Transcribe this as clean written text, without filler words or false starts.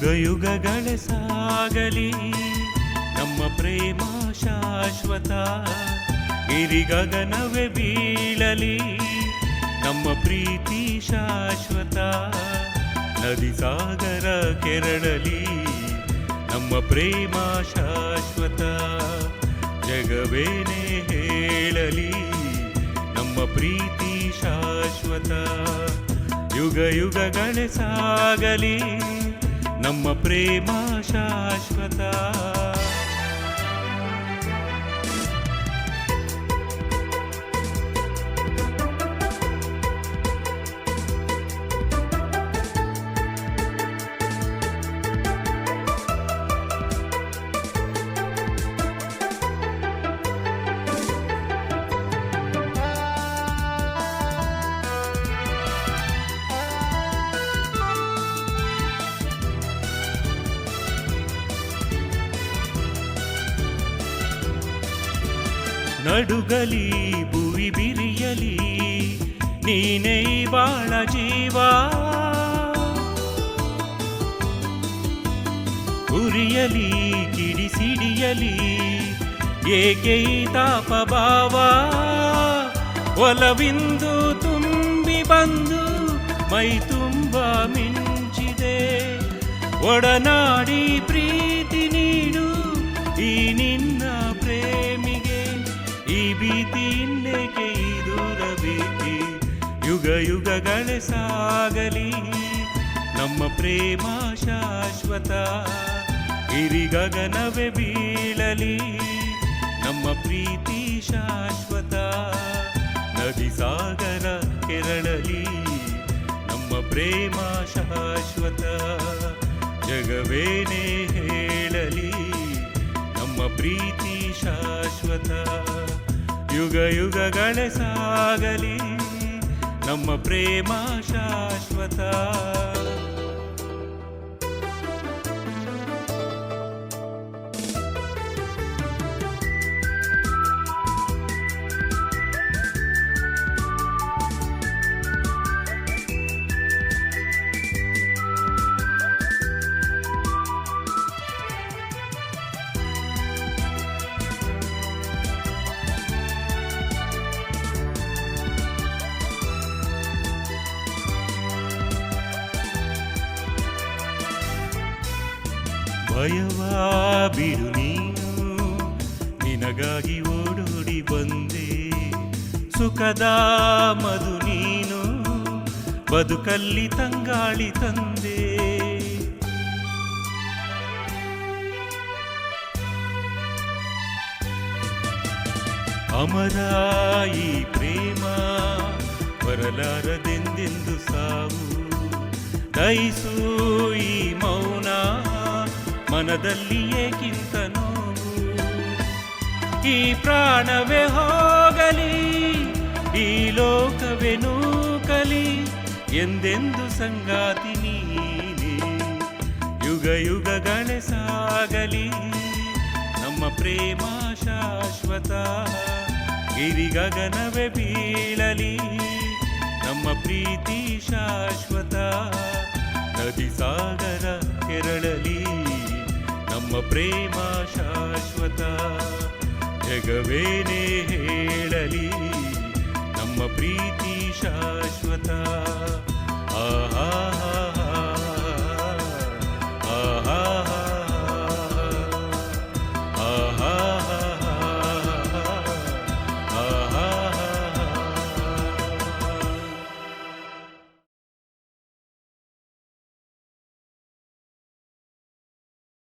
ಯುಗ ಯುಗಗಳ ಸಾಗಲಿ ನಮ್ಮ ಪ್ರೇಮ ಶಾಶ್ವತ. ಗಿರಿಗಗನವೇ ಬೀಳಲಿ ನಮ್ಮ ಪ್ರೀತಿ ಶಾಶ್ವತ. ನದಿ ಸಾಗರ ಕೆರಳಲಿ ನಮ್ಮ ಪ್ರೇಮ ಶಾಶ್ವತ. ಜಗವೇನೇ ಹೇಳಲಿ ನಮ್ಮ ಪ್ರೀತಿ ಶಾಶ್ವತ. ಯುಗ ಯುಗಗಳ ಸಾಗಲಿ ನಮ್ಮ ಪ್ರೇಮ ಶಾಶ್ವತ. ನಡುಗಲಿ ಭುವಿ ಬಿರಿಯಲಿ ನೀನೇ ಬಾಳ ಜೀವ. ಉರಿಯಲಿ ಕಿಡಿಸಿಡಿಯಲಿ ಏಕೆ ತಾಪ ಭಾವ. ಒಲವಿಂದು ತುಂಬಿ ಬಂದು ಮೈ ತುಂಬ ಮಿಂಚಿದೆ. ಒಡನಾಡಿ ಪ್ರೀತಿ ನೀಡು ಈ ನಿನ್ನ ಪ್ರೇಮಿಗೆ. ಈ ಭೀತಿ ಇನ್ನೇಕೆ ಈ ದೂರ ಭೀತಿ. ಯುಗ ಯುಗಗಳ ಸಾಗಲಿ ನಮ್ಮ ಪ್ರೇಮ ಶಾಶ್ವತ. ಗಿರಿಗಗನವೇ ಬೀಳಲಿ ನಮ್ಮ ಪ್ರೀತಿ ಶಾಶ್ವತ. ನದಿ ಸಾಗರ ಕೆರಳಲಿ ನಮ್ಮ ಪ್ರೇಮ ಶಾಶ್ವತ. ಜಗವೇನೇ ಹೇಳಲಿ ನಮ್ಮ ಪ್ರೀತಿ ಶಾಶ್ವತ. ಯುಗ ಯುಗಗಳ ಸಾಗಲಿ ನಮ್ಮ ಪ್ರೇಮ ಶಾಶ್ವತ. ಭಯವಾ ಬಿಡು ನೀನು ನಿನಗಾಗಿ ಓಡೋಡಿ ಬಂದೆ. ಸುಖದ ಮಧು ನೀನು ಬದುಕಲ್ಲಿ ತಂಗಾಳಿ ತಂದೆ. ಅಮರ ಈ ಪ್ರೇಮ ಬರಲಾರದೆಂದೆಂದು ಸಾವು. ದಯಿಸು ಈ ಮೌನ ಮನದಲ್ಲಿ ಏಕಿಂತ ನೋವು. ಈ ಪ್ರಾಣವೇ ಹೋಗಲಿ ಈ ಲೋಕವೇ ನೂಕಲಿ ಎಂದೆಂದು ಸಂಗಾತಿ ನೀನೇ. ಯುಗ ಯುಗಗಳ ಸಾಗಲಿ ನಮ್ಮ ಪ್ರೇಮ ಶಾಶ್ವತ. ಗಿರಿಗಗನವೇ ಬೀಳಲಿ ನಮ್ಮ ಪ್ರೀತಿ ಶಾಶ್ವತ. ನದಿ ಸಾಗರ ಕೆರಳಲಿ ನಮ್ಮ ಪ್ರೇಮ ಶಾಶ್ವತ. ಜಗವೇನೇ ಹೇಳಲಿ ನಮ್ಮ ಪ್ರೀತಿ ಶಾಶ್ವತ. ಆಹಾ